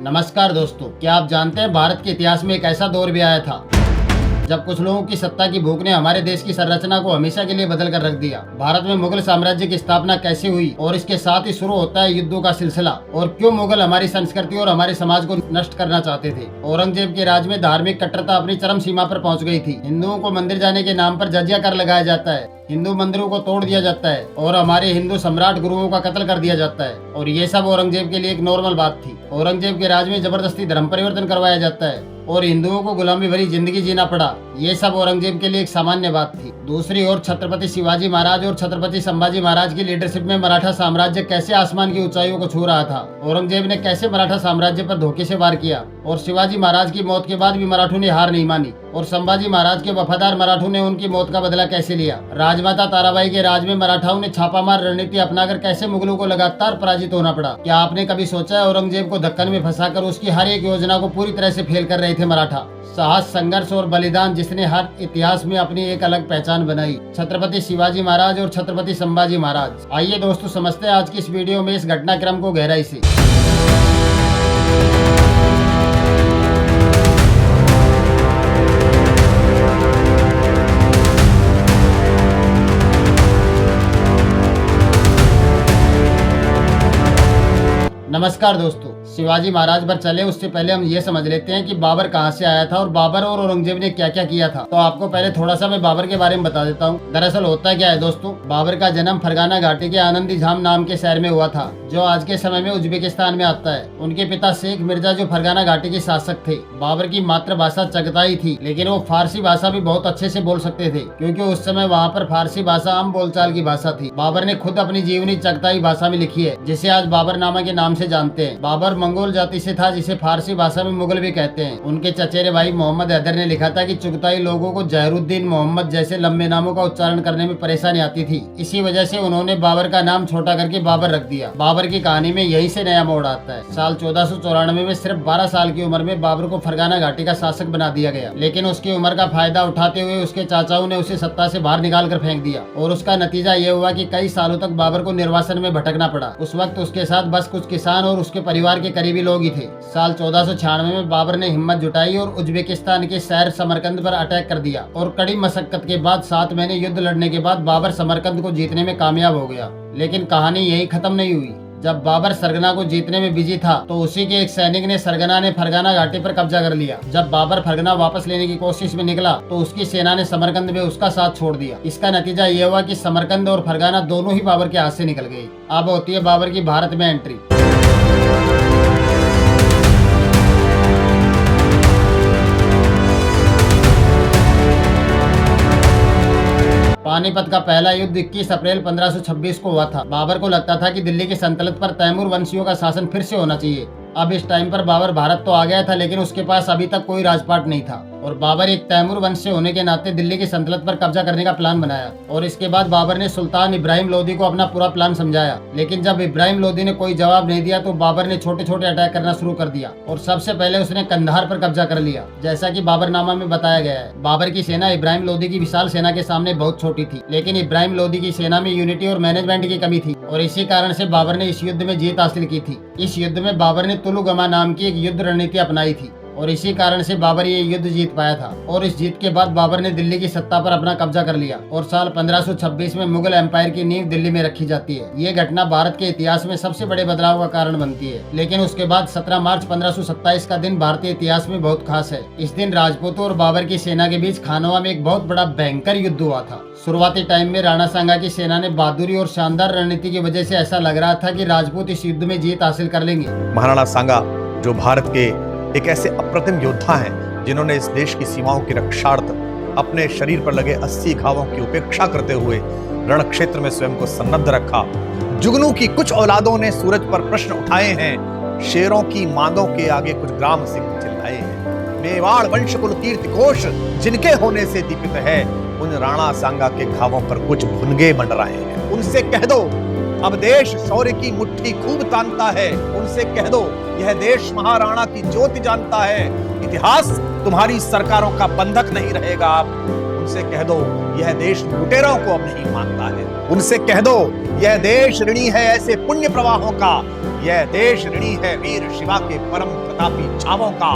नमस्कार दोस्तों, क्या आप जानते हैं भारत के इतिहास में एक ऐसा दौर भी आया था जब कुछ लोगों की सत्ता की भूख ने हमारे देश की संरचना को हमेशा के लिए बदल कर रख दिया। भारत में मुगल साम्राज्य की स्थापना कैसे हुई और इसके साथ ही शुरू होता है युद्धों का सिलसिला, और क्यों मुगल हमारी संस्कृति और हमारे समाज को नष्ट करना चाहते थे। औरंगजेब के राज में धार्मिक कट्टरता अपनी चरम सीमा पर पहुंच गई थी। हिंदुओं को मंदिर जाने के नाम पर जजिया कर लगाया जाता है, हिंदू मंदिरों को तोड़ दिया जाता है और हमारे हिंदू सम्राट गुरुओं का कत्ल कर दिया जाता है। और ये सब औरंगजेब के लिए एक नॉर्मल बात थी। औरंगजेब के राज में जबरदस्ती धर्म परिवर्तन करवाया जाता है और हिंदुओं को गुलामी भरी जिंदगी जीना पड़ा। ये सब औरंगजेब के लिए एक सामान्य बात थी। दूसरी ओर छत्रपति शिवाजी महाराज और छत्रपति संभाजी महाराज की लीडरशिप में मराठा साम्राज्य कैसे आसमान की ऊंचाइयों को छू रहा था। औरंगजेब ने कैसे मराठा साम्राज्य पर धोखे से वार किया और शिवाजी महाराज की मौत के बाद भी मराठों ने हार नहीं मानी, और संभाजी महाराज के वफादार मराठों ने उनकी मौत का बदला कैसे लिया। राजमाता ताराबाई के राज में मराठाओं ने छापामार रणनीति अपनाकर कैसे मुगलों को लगातार पराजित होना पड़ा। क्या आपने कभी सोचा है औरंगजेब को दक्कन में फंसाकर उसकी हर एक योजना को पूरी तरह से फेल कर रहे थे मराठा। साहस, संघर्ष और बलिदान जिसने हर इतिहास में अपनी एक अलग पहचान बनाई, छत्रपति शिवाजी महाराज और छत्रपति संभाजी महाराज। आइए दोस्तों, समझते हैं आज की इस वीडियो में इस घटनाक्रम को गहराई से। नमस्कार दोस्तों, शिवाजी महाराज पर चले उससे पहले हम ये समझ लेते हैं कि बाबर कहाँ से आया था और बाबर और औरंगजेब ने क्या क्या किया था। तो आपको पहले थोड़ा सा मैं बाबर के बारे में बता देता हूँ। दरअसल होता क्या है दोस्तों, बाबर का जन्म फरगाना घाटी के आनंदी झाम नाम के शहर में हुआ था, जो आज के समय में उज्बेकिस्तान में आता है। उनके पिता शेख मिर्जा जो फरगाना घाटी के शासक थे। बाबर की मातृभाषा चगताई थी, लेकिन वो फारसी भाषा भी बहुत अच्छे से बोल सकते थे, क्योंकि उस समय वहाँ पर फारसी भाषा आम बोलचाल की भाषा थी। बाबर ने खुद अपनी जीवनी चगताई भाषा में लिखी है, जिसे आज बाबरनामा के नाम से जानते हैं। बाबर मंगोल जाति से था, जिसे फारसी भाषा में मुगल भी कहते हैं। उनके चचेरे भाई मोहम्मद हैदर ने लिखा था कि चुगताई लोगों को जहरुद्दीन मोहम्मद जैसे लंबे नामों का उच्चारण करने में परेशानी आती थी। इसी वजह से उन्होंने बाबर का नाम छोटा करके बाबर रख दिया। बाबर की कहानी में यही से नया मोड़ आता है। साल 1494 में सिर्फ 12 साल की उम्र में बाबर को फरगाना घाटी का शासक बना दिया गया, लेकिन उसकी उम्र का फायदा उठाते हुए उसके चाचाओं ने उसे सत्ता से बाहर निकाल कर फेंक दिया, और उसका नतीजा ये हुआ कि कई सालों तक बाबर को निर्वासन में भटकना पड़ा। उस वक्त उसके साथ बस कुछ किसान और उसके परिवार के करीबी लोग ही थे। साल 1496 में बाबर ने हिम्मत जुटाई और उज्बेकिस्तान के शहर समरकंद पर अटैक कर दिया, और कड़ी मशक्कत के बाद 7 महीने युद्ध लड़ने के बाद बाबर समरकंद को जीतने में कामयाब हो गया। लेकिन कहानी यही खत्म नहीं हुई। जब बाबर सरगना को जीतने में बिजी था, तो उसी के एक सैनिक ने सरगना ने फरगाना घाटी पर कब्जा कर लिया। जब बाबर फरगना वापस लेने की कोशिश में निकला, तो उसकी सेना ने समरकंद में उसका साथ छोड़ दिया। इसका नतीजा ये हुआ कि समरकंद और फरगाना दोनों ही बाबर के हाथ से निकल गई। अब होती है बाबर की भारत में एंट्री। पानीपत का पहला युद्ध 21 अप्रैल 1526 को हुआ था। बाबर को लगता था कि दिल्ली की सल्तनत पर तैमूर वंशियों का शासन फिर से होना चाहिए। अब इस टाइम पर बाबर भारत तो आ गया था, लेकिन उसके पास अभी तक कोई राजपाट नहीं था, और बाबर एक तैमूर वंश से होने के नाते दिल्ली की सल्तनत पर कब्जा करने का प्लान बनाया। और इसके बाद बाबर ने सुल्तान इब्राहिम लोदी को अपना पूरा प्लान समझाया, लेकिन जब इब्राहिम लोदी ने कोई जवाब नहीं दिया, तो बाबर ने छोटे छोटे अटैक करना शुरू कर दिया, और सबसे पहले उसने कंधार पर कब्जा कर लिया। जैसा कि बाबरनामा में बताया गया है, बाबर की सेना इब्राहिम लोदी की विशाल सेना के सामने बहुत छोटी थी, लेकिन इब्राहिम लोदी की सेना में यूनिटी और मैनेजमेंट की कमी थी, और इसी कारण से बाबर ने इस युद्ध में जीत हासिल की थी। इस युद्ध में बाबर ने तुलुगमा नाम की एक युद्ध रणनीति अपनाई थी, और इसी कारण से बाबर ये युद्ध जीत पाया था। और इस जीत के बाद बाबर ने दिल्ली की सत्ता पर अपना कब्जा कर लिया, और साल 1526 में मुगल एम्पायर की नींव दिल्ली में रखी जाती है। ये घटना भारत के इतिहास में सबसे बड़े बदलाव का कारण बनती है। लेकिन उसके बाद 17 मार्च 1527 का दिन भारतीय इतिहास में बहुत खास है। इस दिन राजपूतों और बाबर की सेना के बीच खानवा में एक बहुत बड़ा भयंकर युद्ध हुआ था। शुरुआती टाइम में राणा सांगा की सेना ने बहादुरी और शानदार रणनीति की वजह से ऐसा लग रहा था कि राजपूत इस युद्ध में जीत हासिल कर लेंगे। महाराणा सांगा जो भारत के एक ऐसे अप्रतिम योद्धा हैं, जिन्होंने इस देश की सीमाओं की रक्षार्थ अपने शरीर पर लगे 80 घावों की उपेक्षा करते हुए रण क्षेत्र में स्वयं को सन्नद्ध रखा। जुगनू की कुछ औलादों ने सूरज पर प्रश्न उठाए हैं, शेरों की मांदों के आगे कुछ ग्राम सिंह चिल्लाए हैं। मेवाड़ वंश कुल कीर्ति घोष जिनके होने से दीपित है, उन राणा सांगा के घावों पर कुछ भुनगे मंडराए हैं। उनसे कह दो अब देश शौर्य की मुट्ठी खूब तानता है। उनसे कह दो यह देश महाराणा की ज्योति जानता है। इतिहास तुम्हारी सरकारों का बंधक नहीं रहेगा। उनसे कह दो यह देश लुटेरों को अब नहीं मानता है। उनसे कह दो यह देश ऋणी है ऐसे पुण्य प्रवाहों का। यह देश ऋणी है वीर शिवा के परम प्रतापी छावों का।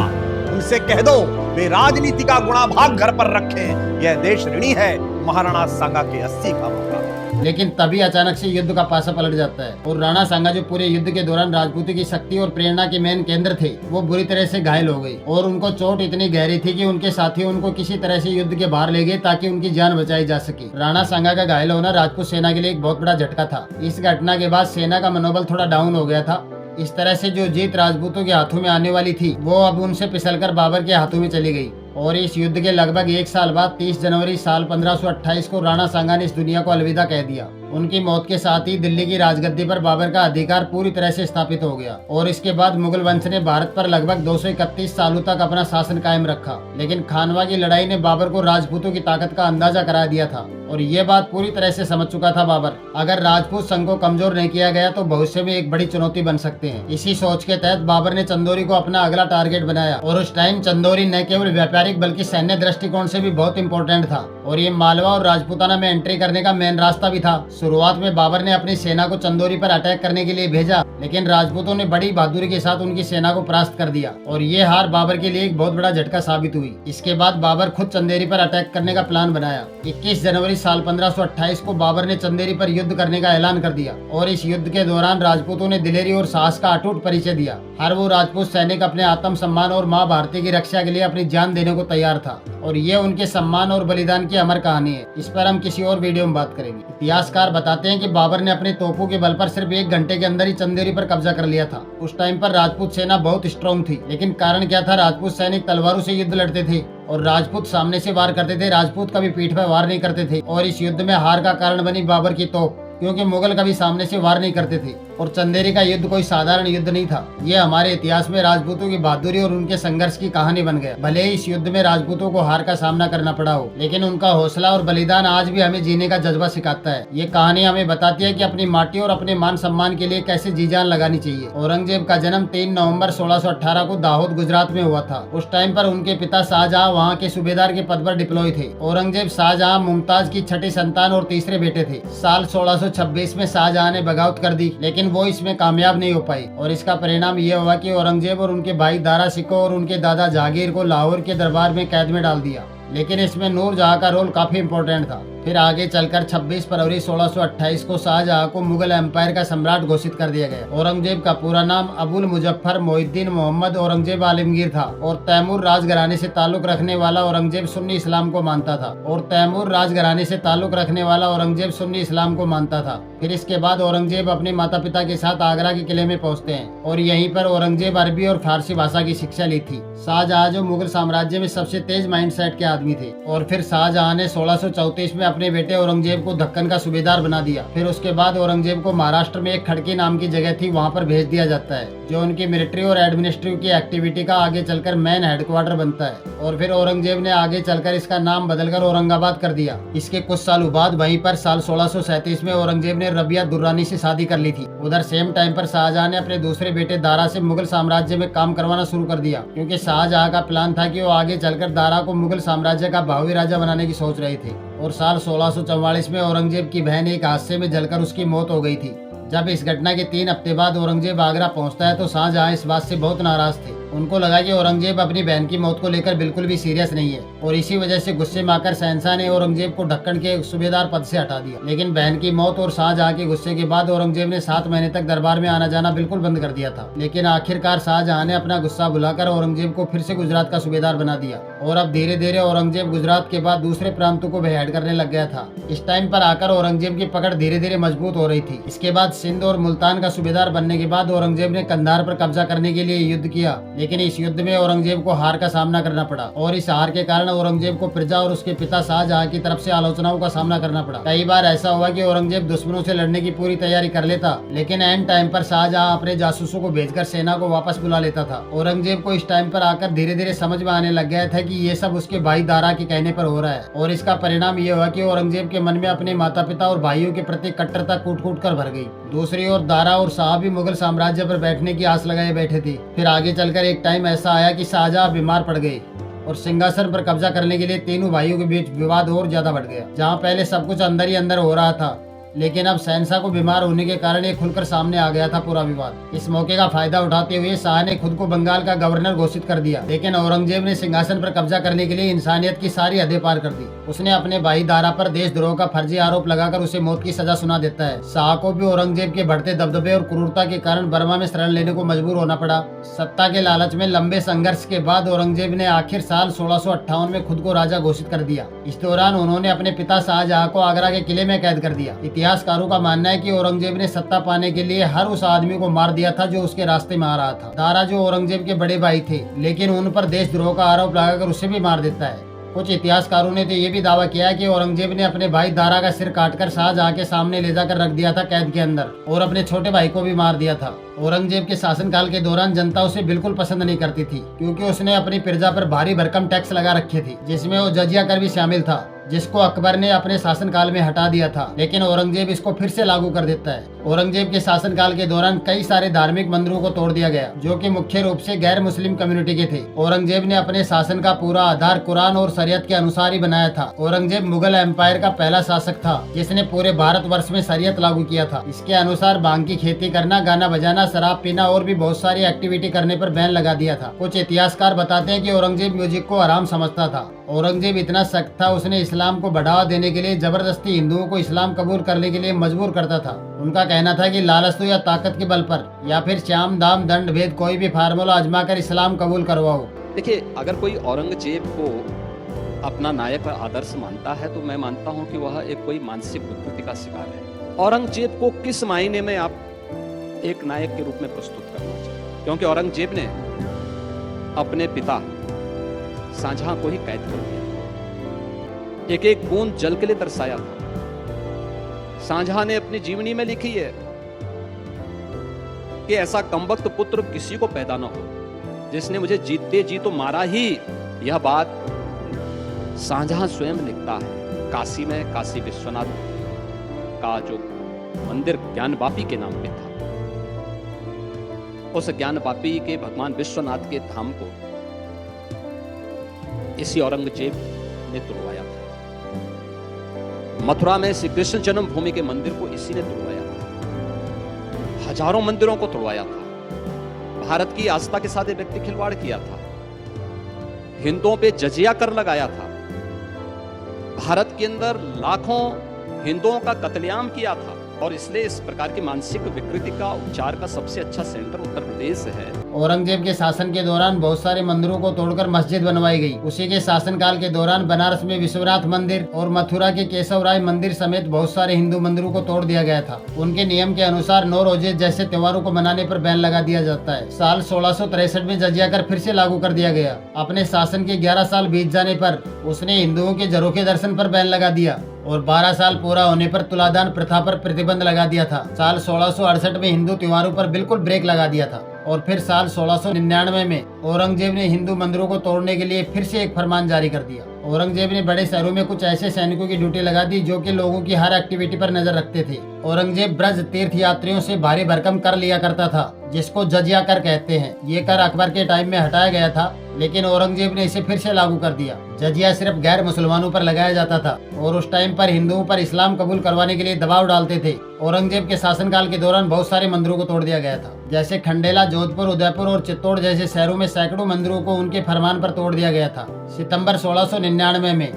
उनसे कह दो वे राजनीति का गुणाभाग घर पर रखें। यह देश ऋणी है महाराणा सांगा के 80 घावों का। लेकिन तभी अचानक से युद्ध का पासा पलट जाता है और राणा सांगा जो पूरे युद्ध के दौरान राजपूती की शक्ति और प्रेरणा के मेन केंद्र थे, वो बुरी तरह से घायल हो गए और उनको चोट इतनी गहरी थी कि उनके साथी उनको किसी तरह से युद्ध के बाहर ले गए ताकि उनकी जान बचाई जा सके। राणा सांगा का घायल होना राजपूत सेना के लिए एक बहुत बड़ा झटका था। इस घटना के बाद सेना का मनोबल थोड़ा डाउन हो गया था। इस तरह से जो जीत राजपूतों के हाथों में आने वाली थी वो अब उनसे फिसलकर बाबर के हाथों में चली गई। और इस युद्ध के लगभग 1 साल बाद 30 जनवरी साल 1528 को राणा सांगा ने इस दुनिया को अलविदा कह दिया। उनकी मौत के साथ ही दिल्ली की राजगद्दी पर बाबर का अधिकार पूरी तरह से स्थापित हो गया और इसके बाद मुगल वंश ने भारत पर लगभग 231 सालों तक अपना शासन कायम रखा। लेकिन खानवा की लड़ाई ने बाबर को राजपूतों की ताकत का अंदाजा करा दिया था और ये बात पूरी तरह से समझ चुका था बाबर, अगर राजपूत संघ को कमजोर नहीं किया गया तो भविष्य में एक बड़ी चुनौती बन सकते हैं। इसी सोच के तहत बाबर ने चंदौरी को अपना अगला टारगेट बनाया और उस टाइम चंदौरी न केवल व्यापारिक बल्कि सैन्य दृष्टिकोण से भी बहुत इंपॉर्टेंट था और ये मालवा और राजपूताना में एंट्री करने का मेन रास्ता भी था। शुरुआत में बाबर ने अपनी सेना को चंदौरी पर अटैक करने के लिए भेजा, लेकिन राजपूतों ने बड़ी बहादुरी के साथ उनकी सेना को परास्त कर दिया और ये हार बाबर के लिए एक बहुत बड़ा झटका साबित हुई। इसके बाद बाबर खुद चंदेरी पर अटैक करने का प्लान बनाया। 21 जनवरी साल 1528 को बाबर ने चंदेरी पर युद्ध करने का ऐलान कर दिया और इस युद्ध के दौरान राजपूतों ने दिलेरी और साहस का अटूट परिचय दिया। हर वो राजपूत सैनिक अपने आत्म सम्मान और माँ भारती की रक्षा के लिए अपनी जान देने को तैयार था और ये उनके सम्मान और बलिदान की अमर कहानी है। इस पर हम किसी और वीडियो में बात करेंगे। इतिहासकार बताते हैं कि बाबर ने अपने तोपों के बल पर सिर्फ 1 घंटे के अंदर ही चंदेरी पर कब्जा कर लिया था। उस टाइम पर राजपूत सेना बहुत स्ट्रॉन्ग थी, लेकिन कारण क्या था? राजपूत सैनिक तलवारों से युद्ध लड़ते थे और राजपूत सामने से वार करते थे। राजपूत कभी पीठ पर वार नहीं करते थे और इस युद्ध में हार का कारण बनी बाबर की तोप, क्योंकि मुगल कभी सामने से वार नहीं करते थे और चंदेरी का युद्ध कोई साधारण युद्ध नहीं था। ये हमारे इतिहास में राजपूतों की बहादुरी और उनके संघर्ष की कहानी बन गया। भले ही इस युद्ध में राजपूतों को हार का सामना करना पड़ा हो, लेकिन उनका हौसला और बलिदान आज भी हमें जीने का जज्बा सिखाता है। ये कहानी हमें बताती है कि अपनी माटी और अपने मान सम्मान के लिए कैसे जी जान लगानी चाहिए। औरंगजेब का जन्म 3 नवंबर 1618 को दाहोद गुजरात में हुआ था। उस टाइम पर उनके पिता शाहजहां वहाँ के सूबेदार के पद पर डिप्लॉय थे। औरंगजेब शाहजहां मुमताज की छठी संतान और तीसरे बेटे थे। साल 1626 में शाहजहां ने बगावत कर दी, लेकिन वो इसमें कामयाब नहीं हो पाई और इसका परिणाम ये हुआ कि औरंगजेब और उनके भाई दारा सिको और उनके दादा जहांगीर को लाहौर के दरबार में कैद में डाल दिया। लेकिन इसमें नूरजहां का रोल काफी इम्पोर्टेंट था। फिर आगे चलकर 26 फरवरी 1628 को शाहजहां को मुगल एम्पायर का सम्राट घोषित कर दिया गया। औरंगजेब का पूरा नाम अबुल मुजफ्फर मोहिद्दीन मोहम्मद औरंगजेब आलमगीर था और तैमूर राजघराने से ताल्लुक रखने वाला औरंगजेब सुन्नी इस्लाम को मानता था फिर इसके बाद औरंगजेब अपने माता पिता के साथ आगरा के किले में पहुंचते हैं और यहीं पर औरंगजेब अरबी और फारसी भाषा की शिक्षा ली थी। शाहजहां जो मुगल साम्राज्य में सबसे तेज माइंडसेट के आदमी थे और फिर शाहजहां ने 1634 में अपने बेटे औरंगजेब को दक्कन का सूबेदार बना दिया। फिर उसके बाद औरंगजेब को महाराष्ट्र में एक खड़की नाम की जगह थी, वहाँ पर भेज दिया जाता है, जो उनकी मिलिट्री और एडमिनिस्ट्रेटिव की एक्टिविटी का आगे चलकर मेन हेडक्वार्टर बनता है। और फिर औरंगजेब ने आगे चलकर इसका नाम बदलकर औरंगाबाद कर दिया। इसके कुछ सालों बाद वहीं पर साल 1637 में औरंगजेब ने रबिया दुर्रानी से शादी कर ली थी। उधर सेम टाइम पर शाहजहां ने अपने दूसरे बेटे दारा से मुगल साम्राज्य में काम करवाना शुरू कर दिया, क्योंकि शाहजहां का प्लान था कि वो आगे चलकर दारा को मुगल साम्राज्य का भावी राजा बनाने की सोच रहे थे। और साल 1644 में औरंगजेब की बहन एक हादसे में जलकर उसकी मौत हो गई थी। जब इस घटना के 3 हफ्ते बाद औरंगजेब आगरा पहुंचता है तो शाहजहां इस बात से बहुत नाराज थे। उनको लगा कि औरंगजेब अपनी बहन की मौत को लेकर बिल्कुल भी सीरियस नहीं है और इसी वजह से गुस्से में आकर शहंशाह ने औरंगजेब को दक्कन के सूबेदार पद से हटा दिया। लेकिन बहन की मौत और शाहजहां के गुस्से के बाद औरंगजेब ने 7 महीने तक दरबार में आना जाना बिल्कुल बंद कर दिया था। लेकिन आखिरकार शाहजहां ने अपना गुस्सा भुलाकर औरंगजेब को फिर से गुजरात का सूबेदार बना दिया और अब धीरे धीरे औरंगजेब गुजरात के बाद दूसरे प्रांतों को बेहेड करने लग गया था। इस टाइम पर आकर औरंगजेब की पकड़ धीरे धीरे मजबूत हो रही थी। इसके बाद सिंध और मुल्तान का सूबेदार बनने के बाद औरंगजेब ने कंधार पर कब्जा करने के लिए युद्ध किया, लेकिन इस युद्ध में औरंगजेब को हार का सामना करना पड़ा और इस हार के कारण औरंगजेब को प्रजा और उसके पिता शाहजहां की तरफ से आलोचनाओं का सामना करना पड़ा। कई बार ऐसा हुआ कि औरंगजेब दुश्मनों से लड़ने की पूरी तैयारी कर लेता, लेकिन एंड टाइम पर शाहजहां अपने जासूसों को भेजकर सेना को वापस बुला लेता था। औरंगजेब को इस टाइम पर आकर धीरे धीरे समझ में आने लग गया था कि ये सब उसके भाई दारा के कहने पर हो रहा है और इसका परिणाम ये हुआ कि औरंगजेब के मन में अपने माता पिता और भाइयों के प्रति कट्टरता कूट कूट कर भर गई। दूसरी ओर दारा और शाह भी मुगल साम्राज्य पर बैठने की आस लगाए बैठे थे। फिर आगे चलकर एक टाइम ऐसा आया कि शाहजहां बीमार पड़ गए और सिंहासन पर कब्जा करने के लिए तीनों भाइयों के बीच विवाद और ज्यादा बढ़ गया। जहां पहले सब कुछ अंदर ही अंदर हो रहा था, लेकिन अब शहंशाह को बीमार होने के कारण ये खुलकर सामने आ गया था पूरा विवाद। इस मौके का फायदा उठाते हुए शाह ने खुद को बंगाल का गवर्नर घोषित कर दिया, लेकिन औरंगजेब ने सिंहासन पर कब्जा करने के लिए इंसानियत की सारी हदें पार कर दी। उसने अपने भाई दारा पर देशद्रोह का फर्जी आरोप लगाकर उसे मौत की सजा सुना देता है। शाह को भी औरंगजेब के बढ़ते दबदबे और क्रूरता के कारण बर्मा में शरण लेने को मजबूर होना पड़ा। सत्ता के लालच में लंबे संघर्ष के बाद औरंगजेब ने आखिर साल 1658 में खुद को राजा घोषित कर दिया। इस दौरान उन्होंने अपने पिता शाहजहां को आगरा के किले में कैद कर दिया। इतिहासकारों का मानना है कि औरंगजेब ने सत्ता पाने के लिए हर उस आदमी को मार दिया था जो उसके रास्ते में आ रहा था। दारा जो औरंगजेब के बड़े भाई थे, लेकिन उन पर देशद्रोह का आरोप लगाकर उसे भी मार देता है। कुछ इतिहासकारों ने तो ये भी दावा किया है कि औरंगजेब ने अपने भाई दारा का सिर काटकर शाहजहां के सामने ले जाकर रख दिया था कैद के अंदर, और अपने छोटे भाई को भी मार दिया था। औरंगजेब के शासनकाल के दौरान जनता उसे बिल्कुल पसंद नहीं करती थी, क्योंकि उसने अपनी प्रजा पर भारी भरकम टैक्स लगा रखे थे, जिसमें वो जजिया कर भी शामिल था, जिसको अकबर ने अपने शासनकाल में हटा दिया था। लेकिन औरंगजेब इसको फिर से लागू कर देता है। औरंगजेब के शासनकाल के दौरान कई सारे धार्मिक मंदिरों को तोड़ दिया गया, जो कि मुख्य रूप से गैर मुस्लिम कम्युनिटी के थे। औरंगजेब ने अपने शासन का पूरा आधार कुरान और शरीयत के अनुसार ही बनाया था। औरंगजेब मुगल एम्पायर का पहला शासक था जिसने पूरे भारतवर्ष में शरीयत लागू किया था। इसके अनुसार भांग की खेती करना, गाना बजाना, शराब पीना और भी बहुत सारी एक्टिविटी करने पर बैन लगा दिया था। कुछ इतिहासकार बताते हैं कि औरंगजेब म्यूजिक को हराम समझता था। औरंगजेब इतना सख्त था, उसने इस्लाम को बढ़ावा देने के लिए जबरदस्ती हिंदुओं को इस्लाम कबूल करने के लिए मजबूर करता था। उनका कहना था कि लालच या ताकत के बल पर या फिर श्याम दाम दंड भेद कोई भी फार्मूला आजमाकर इस्लाम कबूल करवाओ। देखिए, अगर कोई औरंगजेब को अपना नायक और आदर्श मानता है तो मैं मानता हूं कि वह एक कोई मानसिक विकृति का शिकार है। औरंगजेब को किस मायने में आप एक नायक के रूप में प्रस्तुत करना चाहिए, क्योंकि औरंगजेब ने अपने पिता शाहजहां को ही कैद कर दिया, एक एक बूंद जल के लिए तरसाया था। शाहजहां ने अपनी जीवनी में लिखी है कि ऐसा कमबख्त पुत्र किसी को पैदा न हो जिसने मुझे जीते जी तो मारा ही। यह बात शाहजहां स्वयं लिखता है। काशी में काशी विश्वनाथ का जो मंदिर ज्ञानवापी के नाम पे था, उस ज्ञानवापी के भगवान विश्वनाथ के धाम को इसी औरंगजेब ने तुड़वाया था। मथुरा में श्री कृष्ण जन्मभूमि के मंदिर को इसी ने तुड़वाया था। हजारों मंदिरों को तुड़वाया था। भारत की आस्था के साथ एक व्यक्ति खिलवाड़ किया था। हिंदुओं पे जजिया कर लगाया था। भारत के अंदर लाखों हिंदुओं का कत्लेआम किया था, और इसलिए इस प्रकार की मानसिक विकृति का उपचार का सबसे अच्छा सेंटर उत्तर प्रदेश है। औरंगजेब के शासन के दौरान बहुत सारे मंदिरों को तोड़कर मस्जिद बनवाई गई। उसी के शासनकाल के दौरान बनारस में विश्वनाथ मंदिर और मथुरा के केशव राय मंदिर समेत बहुत सारे हिंदू मंदिरों को तोड़ दिया गया था। उनके नियम के अनुसार 9 रोजे जैसे त्योहारों को मनाने पर बैन लगा दिया जाता है। साल 1663 में जजिया कर फिर से लागू कर दिया गया। अपने शासन के 11 साल बीत जाने पर उसने हिंदुओं के झरोखे दर्शन पर बैन लगा दिया, और 12 साल पूरा होने पर तुलादान प्रथा पर प्रतिबंध लगा दिया था। साल 1668 में हिंदू त्योहारों पर बिल्कुल ब्रेक लगा दिया था, और फिर साल 1699 में औरंगजेब ने हिंदू मंदिरों को तोड़ने के लिए फिर से एक फरमान जारी कर दिया। औरंगजेब ने बड़े शहरों में कुछ ऐसे सैनिकों की ड्यूटी लगा दी जो कि लोगों की हर एक्टिविटी पर नजर रखते थे। औरंगजेब ब्रज तीर्थ यात्रियों से भारी भरकम कर लिया करता था, जिसको जजिया कर कहते हैं। ये कर अकबर के टाइम में हटाया गया था, लेकिन औरंगजेब ने इसे फिर से लागू कर दिया। जजिया सिर्फ गैर मुसलमानों पर लगाया जाता था, और उस टाइम पर हिंदुओं पर इस्लाम कबूल करवाने के लिए दबाव डालते थे। औरंगजेब के शासनकाल के दौरान बहुत सारे मंदिरों को तोड़ दिया गया था, जैसे खंडेला, जोधपुर, उदयपुर और चित्तौड़ जैसे शहरों में सैकड़ों मंदिरों को उनके फरमान पर तोड़ दिया गया था। सितंबर 1699 में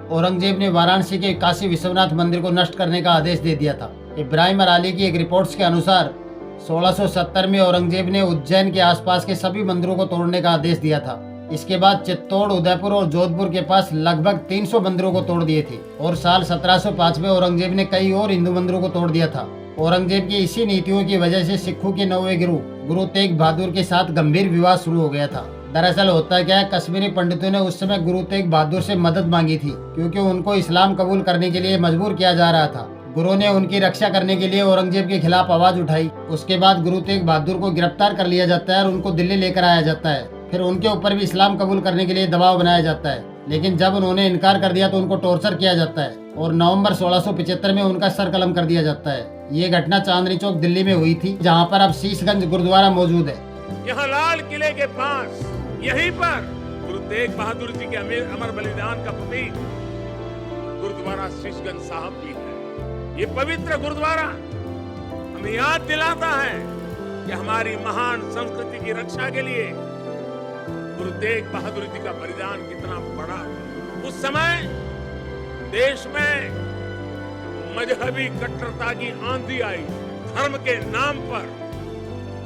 औरंगजेब ने वाराणसी के काशी विश्वनाथ मंदिर को नष्ट करने का आदेश दे दिया था। इब्राहिम अराली की एक रिपोर्ट्स के अनुसार 1670 में औरंगजेब ने उज्जैन के आसपास के सभी मंदिरों को तोड़ने का आदेश दिया था। इसके बाद चित्तौड़, उदयपुर और जोधपुर के पास लगभग 300 मंदिरों को तोड़ दिए थे, और साल 1705 में औरंगजेब ने कई और हिंदू मंदिरों को तोड़ दिया था। औरंगजेब की इसी नीतियों की वजह से सिखों के 9वें गुरु तेग बहादुर के साथ गंभीर विवाद शुरू हो गया था। दरअसल होता क्या है, कश्मीरी पंडितों ने उस समय गुरु तेग बहादुर से मदद मांगी थी, क्योंकि उनको इस्लाम कबूल करने के लिए मजबूर किया जा रहा था। गुरु ने उनकी रक्षा करने के लिए औरंगजेब के खिलाफ आवाज उठाई। उसके बाद गुरु तेग बहादुर को गिरफ्तार कर लिया जाता है और उनको दिल्ली लेकर आया जाता है। फिर उनके ऊपर भी इस्लाम कबूल करने के लिए दबाव बनाया जाता है, लेकिन जब उन्होंने इनकार कर दिया तो उनको टॉर्चर किया जाता है, और नवंबर 1675 में उनका सर कलम कर दिया जाता है। ये घटना चांदनी चौक दिल्ली में हुई थी, जहाँ पर अब शीशगंज गुरुद्वारा मौजूद है। यहाँ लाल किले के पास यहीं पर गुरु तेग बहादुर जी के अमर बलिदान का प्रतीक गुरुद्वारा शीशगंज साहब भी है। ये पवित्र गुरुद्वारा हमें याद दिलाता है कि हमारी महान संस्कृति की रक्षा के लिए गुरु तेग बहादुर जी का बलिदान कितना बड़ा था। उस समय देश में मजहबी कट्टरता की आंधी आई, धर्म के नाम पर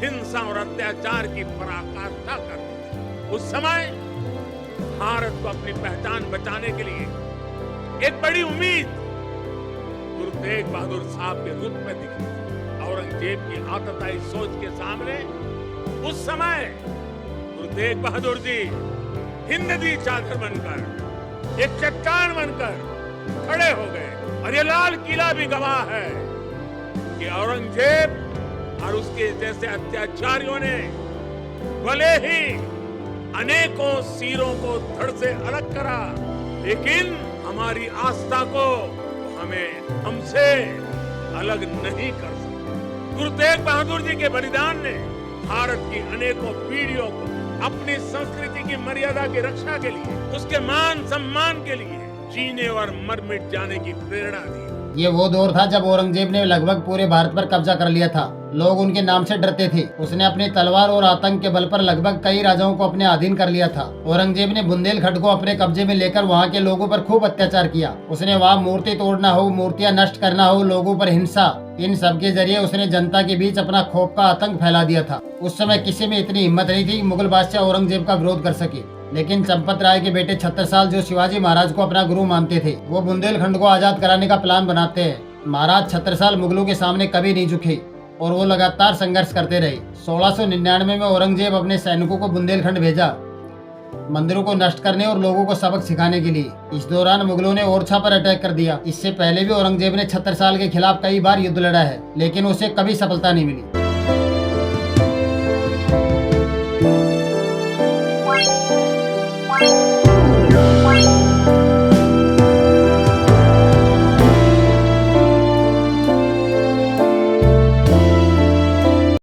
हिंसा और अत्याचार की पराकाष्ठा कर दी। उस समय भारत को अपनी पहचान बचाने के लिए एक बड़ी उम्मीद गुरु तेग बहादुर साहब के रूप में दिखी। औरंगजेब की आतताई सोच के सामने उस समय गुरु तेग बहादुर जी हिंद दी चादर बनकर, एक चट्टान बनकर खड़े हो गए। और ये लाल किला भी गवाह है कि औरंगजेब और उसके जैसे अत्याचारियों ने भले ही अनेकों सिरों को धड़ से अलग करा, लेकिन हमारी आस्था को हमसे अलग नहीं कर सकते। गुरु तेग बहादुर जी के बलिदान ने भारत की अनेकों पीढ़ियों को अपनी संस्कृति की मर्यादा की रक्षा के लिए, उसके मान सम्मान के लिए जीने और मर मिट जाने की प्रेरणा दी। ये वो दौर था जब औरंगजेब ने लगभग पूरे भारत पर कब्जा कर लिया था। लोग उनके नाम से डरते थे। उसने अपनी तलवार और आतंक के बल पर लगभग कई राजाओं को अपने अधीन कर लिया था। औरंगजेब ने बुंदेलखंड को अपने कब्जे में लेकर वहाँ के लोगों पर खूब अत्याचार किया। उसने वहाँ मूर्ति तोड़ना हो, मूर्तियाँ नष्ट करना हो, लोगों पर हिंसा, इन सब के जरिए उसने जनता के बीच अपना खौफ का आतंक फैला दिया था। उस समय किसी में इतनी हिम्मत नहीं थी कि मुगल बादशाह औरंगजेब का विरोध कर सके। लेकिन चंपत राय के बेटे छत्रसाल, जो शिवाजी महाराज को अपना गुरु मानते थे, वो बुंदेलखंड को आजाद कराने का प्लान बनाते हैं। महाराज छत्रसाल मुगलों के सामने कभी नहीं झुके और वो लगातार संघर्ष करते रहे। 1699 में औरंगजेब अपने सैनिकों को बुंदेलखंड भेजा, मंदिरों को नष्ट करने और लोगों को सबक सिखाने के लिए। इस दौरान मुगलों ने ओरछा पर अटैक कर दिया। इससे पहले भी औरंगजेब ने छत्रसाल के खिलाफ कई बार युद्ध लड़ा है, लेकिन उसे कभी सफलता नहीं मिली।